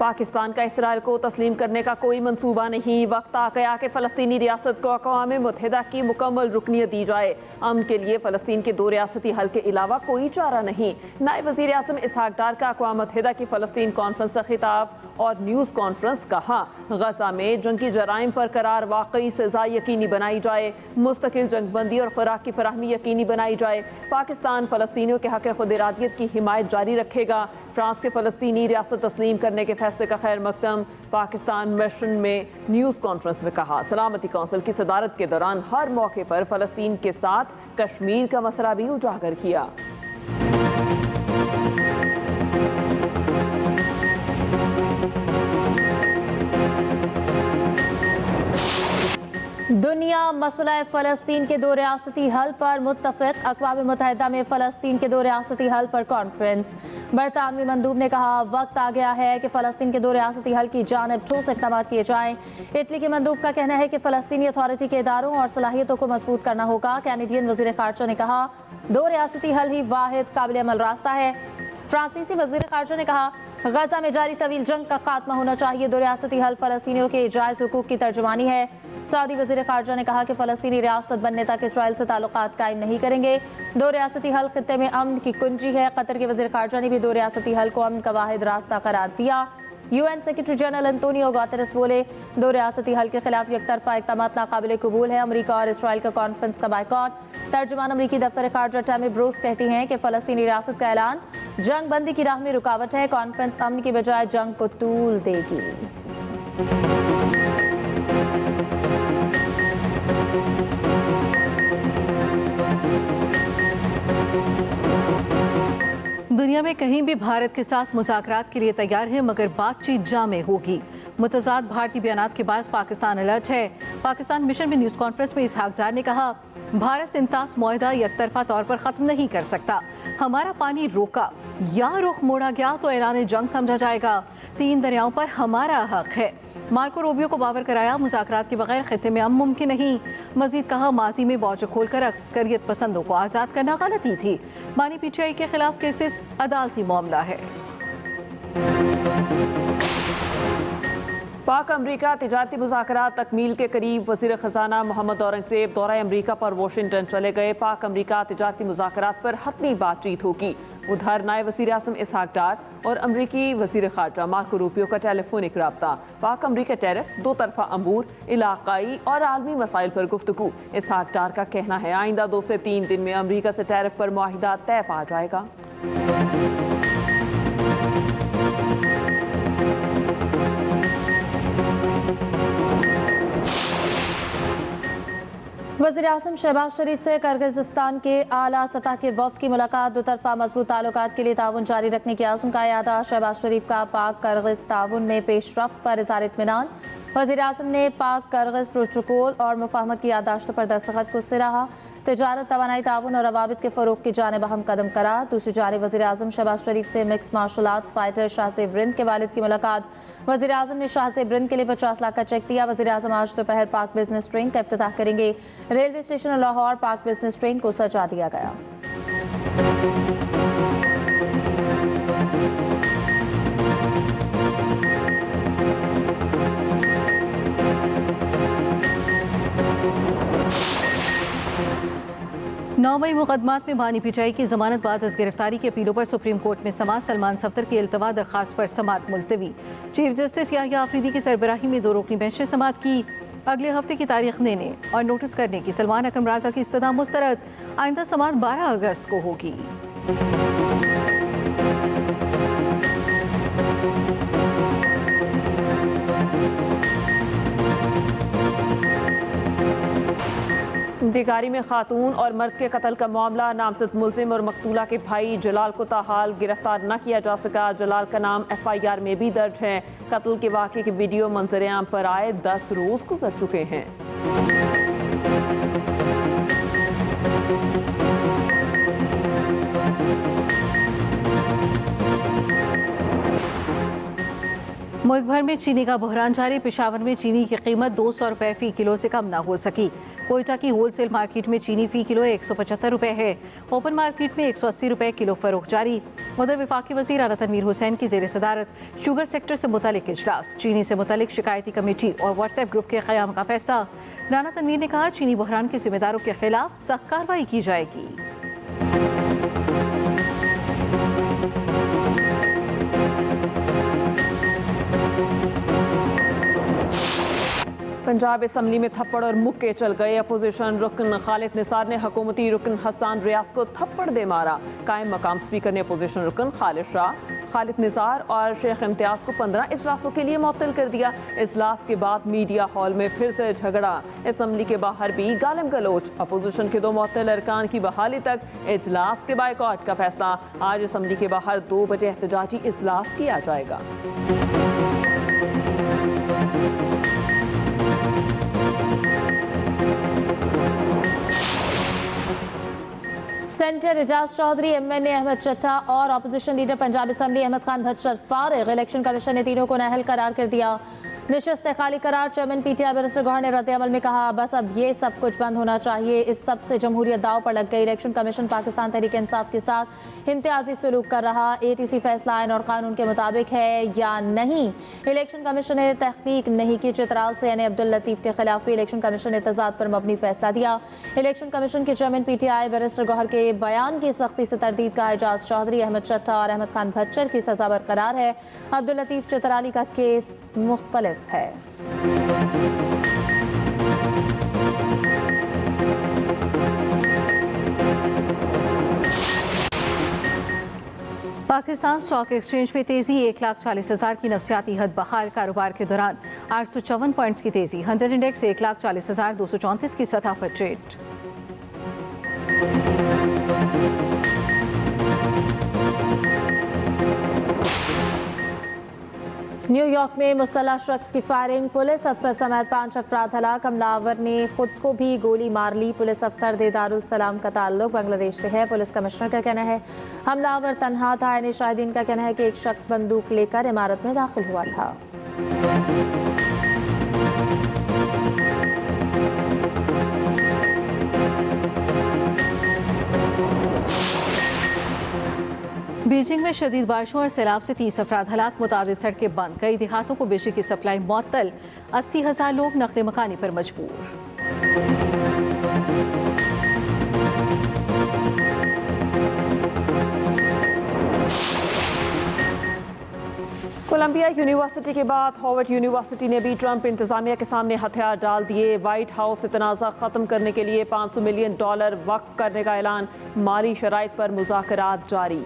पाकिस्तान का इसराइल को तस्लीम करने का कोई मंसूबा नहीं। वक्त आ गया कि फ़लस्तीनी रियासत को अक़वाम मुत्तहिदा की मुकम्मल रुकनियत दी जाए। अमन के लिए फ़लस्तीन के 2 रियासती हल के अलावा कोई चारा नहीं। नायब वज़ीर आज़म इसहाक़ डार का अक़वाम मुत्तहिदा की फ़लस्तीन कॉन्फ्रेंस से खिताब और न्यूज़ कॉन्फ्रेंस। कहा, गजा में जंगी जराइम पर करार वाकई सज़ा यकीनी बनाई जाए, मुस्तकिल जंगबंदी और खुराक की फराहमी यकीनी बनाई जाए। पाकिस्तान फ़लस्तीनियों के हक़ खुद इरादियत की हिमायत जारी रखेगा। फ्रांस के फ़लस्तीनी रियासत तस्लीम करने के फैसले का खैर मकदम। पाकिस्तान मिशन में न्यूज़ कॉन्फ्रेंस में कहा, सलामती कौंसिल की सदारत के दौरान हर मौके पर फ़लस्तीन के साथ कश्मीर का मसला भी उजागर किया। दुनिया मसला फ़लस्तीन के 2 रियासती हल पर मुत्तफ़िक़। अक़वाम मुत्तहिदा में फ़लस्तीन के 2 रियासती हल पर कॉन्फ्रेंस। बरतानवी मंदूब ने कहा, वक्त आ गया है कि फ़लस्तीन के 2 रियासती हल की जानिब ठोस इक़दाम किए जाएँ। इटली के मंदूब का कहना है कि फ़लस्तीनी अथॉरिटी के इदारों और सलाहियतों को मजबूत करना होगा। कैनेडियन वज़ीर ख़ारजा ने कहा, 2 रियासती हल ही वाहिद काबिल अमल रास्ता है। फ्रांसीसी वज़ीर ख़ारजा ने कहा, गजा में जारी तवील जंग का खात्मा होना चाहिए। 2 रियासती हल फ़लस्तीनियों के जायज़ हुकूक की तर्जुमानी है। सऊदी वज़ीर ख़ारजा ने कहा कि फ़लस्तीनी रियासत बनने तक इसराइल से ताल्लुकात कायम नहीं करेंगे। 2 रियासती हल खित्ते में अमन की कुंजी है। कतर के वज़ीर ख़ारजा ने भी 2 रियासती हल को अमन का वाहिद रास्ता करार दिया। UN secretary general Antonio Guterres बोले, 2 रियासती हल के खिलाफ एकतरफा इक़दामात नाकाबिल कबूल है। अमरीका और इसराइल का कॉन्फ्रेंस का बायकॉट। तर्जुमान अमरीकी दफ्तर ख़ारजा टैमी ब्रूस कहती हैं कि फ़लस्तीनी रियासत का ऐलान जंग बंदी की राह में रुकावट है। कॉन्फ्रेंस अमन की बजाय जंग को तूल देगी। दुनिया में कहीं भी भारत के साथ मुज़ाकरात के लिए तैयार है, मगर बातचीत जामे होगी। मुतज़ाद भारतीय बयानात के बाद पाकिस्तान अलर्ट है। पाकिस्तान मिशन में न्यूज़ कॉन्फ्रेंस में इसहाक़ डार ने कहा, भारत सिंतास मुआहदा एकतरफा तौर पर ख़त्म नहीं कर सकता। हमारा पानी रोका या रुख मोड़ा गया तो ऐलान जंग समझा जाएगा। 3 दरियाओं पर हमारा हक है। मार्को रूबियो को बावर कराया, मुज़ाकरात के बगैर खित्ते में अमन मुमकिन नहीं। मजीद कहा, माजी में बौछा खोलकर अस्करियत पसंदों को आज़ाद करना गलती थी। मानी PTI के खिलाफ केसेस अदालती मामला है। पाक अमरीका तिजारती मुज़ाकरात तकमील के करीब। वज़ीर ख़जाना मोहम्मद औरंगज़ेब दौरा अमरीका पर वाशिंगटन चले गए। पाक अमरीका तिजारती मुज़ाकरात पर हतमी बातचीत होगी। उधर नायब वज़ीर आज़म इसहाक़ डार और अमरीकी वज़ीर ख़ारजा मार्को रूबियो का टेलीफोनिक रब्ता। पाक अमरीका टैरिफ, 2 तरफ़ा अमूर, इलाक़ाई और आलमी मसाइल पर गुफ्तगू। इसहाक़ डार का कहना है, आइंदा 2 से 3 दिन में अमरीका से टैरिफ पर मुआहिदा तय पा जाएगा। वज़ीर आज़म शहबाज शरीफ से किर्गिज़स्तान के आला सतह के वफ़द की मुलाकात। 2 तरफ़ा मजबूत ताल्लुकात के लिए ताउन जारी रखने की आज़म का यादा। शहबाज शरीफ का पाक किर्गिज़ ताउन में पेशरफ्त पर इज़हार इत्मीनान। वज़ीर आज़म ने पाक किर्गिज़ प्रोटोकॉल और मुफाहमत की याददाश्तों पर दस्तखत को सराहा। तिजारत, तवानाई ताउन और रवाबित के फ़रोग़ की जानिब अहम कदम करार। दूसरी जानिब वज़ीर आज़म शहबाज शरीफ से mix martial arts fighter Shahzeb Rind के वालिद की मुलाकात। वज़ीर आज़म ने शाहज़ेब रिंद के लिए 50 लाख का चेक दिया। वज़ीर आज़म आज दोपहर पाक बिजनेस ट्रेन का इफ्तिताह करेंगे। रेलवे स्टेशन लाहौर पाक बिजनेस ट्रेन को सजा दिया गया। नौमई मुकदमात में बानी PTI की जमानत बाद अज गिरफ्तारी की अपीलों पर सुप्रीम कोर्ट में समाअत। सलमान सफ्दर की इल्तवा दरखास्त पर समाअत मुलतवी। चीफ जस्टिस याहिया आफरीदी की सरबराही में 2 रुकनी बेंच ने समाअत की। अगले हफ्ते की तारीख देने और नोटिस करने की सलमान अकरम राजा की इस्तदा मुस्तरद। आइंदा समाअत 12 अगस्त को होगी। दिगारी में खातून और मर्द के कत्ल का मामला। नामजद मुलजिम और मकतूला के भाई जलाल को ताहाल गिरफ्तार न किया जा सका। जलाल का नाम FIR में भी दर्ज है। कत्ल के वाक़े की वीडियो मंजर-ए-आम पर आए 10 रोज गुजर चुके हैं। मुल्क भर में चीनी का बहरान जारी। पेशावर में चीनी की कीमत 200 रुपये फी किलो से कम न हो सकी। कोयटा की होलसेल मार्केट में चीनी फी किलो 175 रुपये है। ओपन मार्केट में 180 रुपये किलो फरोख्त जारी। उधर वफाकी वज़ीर राना तनवीर हुसैन की ज़ेर सदारत शुगर सेक्टर से मुतालिक इजलास, चीनी से मुतालिक शिकायती कमेटी और व्हाट्सएप ग्रुप के क़याम का फैसला। राना तनवीर ने कहा, चीनी बहरान के जिम्मेदारों के खिलाफ सख्त कार्रवाई की जाएगी। पंजाब असम्बली में थप्पड़ और मुक्के चल गए। अपोजिशन रुकन खालिद निसार ने हुकूमती रुकन हसन रियाज को थप्पड़ दे मारा। कायम मकाम स्पीकर ने अपोजिशन रुकन खालिद शाह, खालिद निसार और शेख इम्तियाज को 15 इजलासों के लिए मुअत्तल कर दिया। इजलास के बाद मीडिया हॉल में फिर से झगड़ा। असम्बली के बाहर भी गालिम गलोच। अपोजिशन के 2 मुअत्तल अरकान की बहाली तक इजलास के बायकॉट का फैसला। आज असम्बली के बाहर 2 बजे एहतजाजी इजलास किया जाएगा। सेनेटर एजाज चौधरी, एमएनए अहमद चट्टा और opposition leader Punjab assembly Ahmed Khan Bhachar फारिग। इलेक्शन कमीशन ने तीनों को नाअहल करार कर दिया। निशस्त खाली करार। चेयरमैन पीटीआई बैरिस्टर गौहर ने रद्द-ए-अमल में कहा, बस अब ये सब कुछ बंद होना चाहिए। इस सब से जमहूरियत दाव पर लग गई। इलेक्शन कमीशन पाकिस्तान तहरीक इंसाफ के साथ इम्तियाजी सलूक कर रहा। एटीसी फैसला आइन और कानून के मुताबिक है या नहीं। इलेक्शन कमीशन ने तहकीक नहीं की। चित्राल से यानी अब्दुल लतीफ के खिलाफ भी इलेक्शन कमीशन ने तजाद पर मबनी फैसला दिया। इलेक्शन कमीशन के चेयरमैन पीटीआई बैरिस्टर गौहर के बयान की सख्ती से तरदीद का। एजाज चौधरी, अहमद चट्टा और अहमद खान भच्चर की सजा बरकरार है। अब्दुल लतीफ चित्राली का केस मुख्तलिफ है। पाकिस्तान स्टॉक एक्सचेंज में तेजी। 1,40,000 की नफसियाती हद बहार। कारोबार के दौरान 854 पॉइंट्स की तेजी। हंड्रेड इंडेक्स 1,40,234 की सतह पर ट्रेड। न्यूयॉर्क में मुसल्लह शख्स की फायरिंग। पुलिस अफसर समेत 5 अफराद हलाक। हमलावर ने खुद को भी गोली मार ली। पुलिस अफसर दे दारुल सलाम का ताल्लुक बांग्लादेश से है। पुलिस कमिश्नर का कहना है हमलावर तन्हा था। यानी शाहिदीन का कहना है कि एक शख्स बंदूक लेकर इमारत में दाखिल हुआ था। बीजिंग में शदीद बारिशों और सैलाब से 30 अफराद हलाक। मुतादिद सड़कें बंद। कई देहातों को बिजली की सप्लाई मुअत्तल। 80,000 लोग नक़्द मकानी पर मजबूर। कोलंबिया यूनिवर्सिटी के बाद हार्वर्ड यूनिवर्सिटी ने भी ट्रंप इंतजामिया के सामने हथियार डाल दिए। व्हाइट हाउस से तनाज़ा ख़त्म करने के लिए $500 मिलियन वक्फ करने का ऐलान। माली शराइत पर मुज़ाकरात जारी।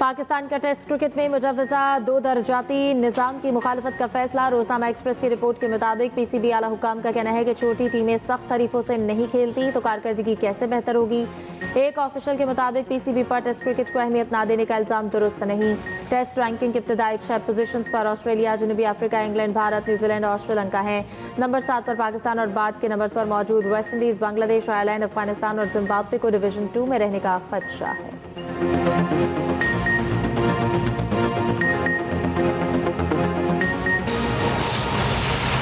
पाकिस्तान का टेस्ट क्रिकेट में मुजव्वज़ा 2 दर्जाती निज़ाम की मुखालफत का फैसला। रोजनामा एक्सप्रेस की रिपोर्ट के मुताबिक पीसीबी आला हुकाम का कहना है कि छोटी टीमें सख्त तरीफों से नहीं खेलती तो कारकर्दगी कैसे बेहतर होगी। एक ऑफिशियल के मुताबिक पीसीबी पर टेस्ट क्रिकेट को अहमियत ना देने का इल्ज़ाम दुरुस्त नहीं। टेस्ट रैंकिंग के इब्तदाई 6 पोजीशंस पर ऑस्ट्रेलिया, जनूबी अफ्रीका, इंग्लैंड, भारत, न्यूजीलैंड और श्रीलंका हैं। नंबर 7 पर पाकिस्तान और बाद के नंबर्स पर मौजूद West Indies, Bangladesh, Ireland, Afghanistan और जिम्बाब्वे को डिवीजन 2 में रहने का खदशा है।